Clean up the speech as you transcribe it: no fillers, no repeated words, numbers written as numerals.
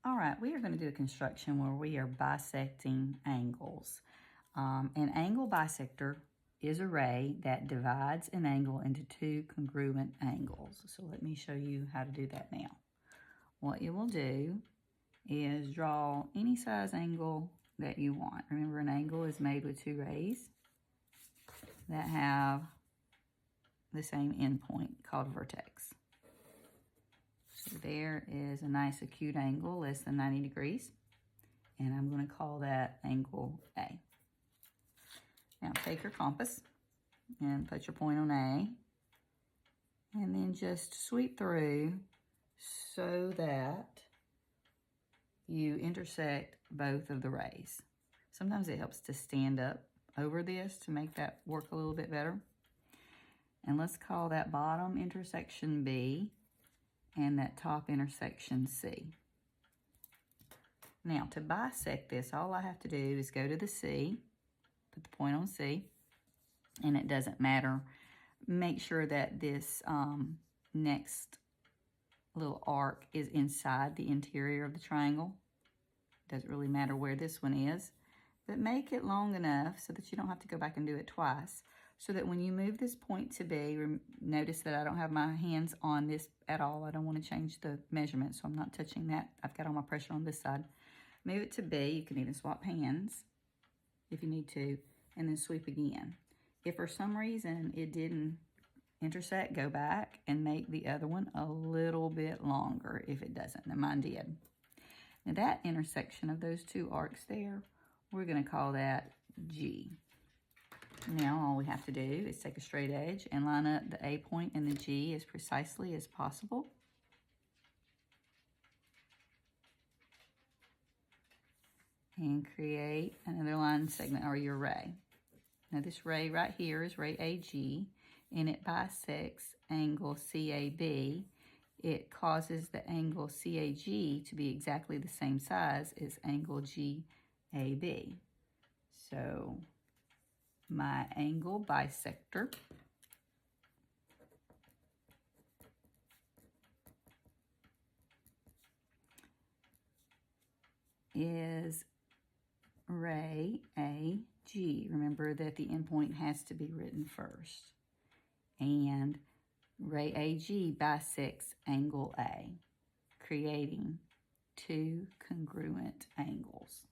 All right, we are going to do a construction where we are bisecting angles. An angle bisector is a ray that divides an angle into two congruent angles. So let me show you how to do that now. What you will do is draw any size angle that you want. Remember, an angle is made with two rays that have the same endpoint called vertex. So there is a nice acute angle, less than 90 degrees. And I'm going to call that angle A. Now take your compass and put your point on A. And then just sweep through so that you intersect both of the rays. Sometimes it helps to stand up over this to make that work a little bit better. And let's call that bottom intersection B and that top intersection C. Now, to bisect this, all I have to do is go to the C, put the point on C, and it doesn't matter. Make sure that this next little arc is inside the interior of the triangle. Doesn't really matter where this one is, but make it long enough so that you don't have to go back and do it twice, so that when you move this point to B, notice that I don't have my hands on this at all. I don't want to change the measurement, so I'm not touching that. I've got all my pressure on this side. Move it to B. You can even swap hands if you need to, and then sweep again. If for some reason it didn't intersect, go back and make the other one a little bit longer if it doesn't, and mine did. Now that intersection of those two arcs there, we're going to call that G. Now all we have to do is take a straight edge and line up the A point and the G as precisely as possible. And create another line segment, or your ray. Now this ray right here is ray AG, and it bisects angle CAB. It causes the angle CAG to be exactly the same size as angle GAB. So my angle bisector is ray AG. Remember that the endpoint has to be written first. And ray AG bisects angle A, creating two congruent angles.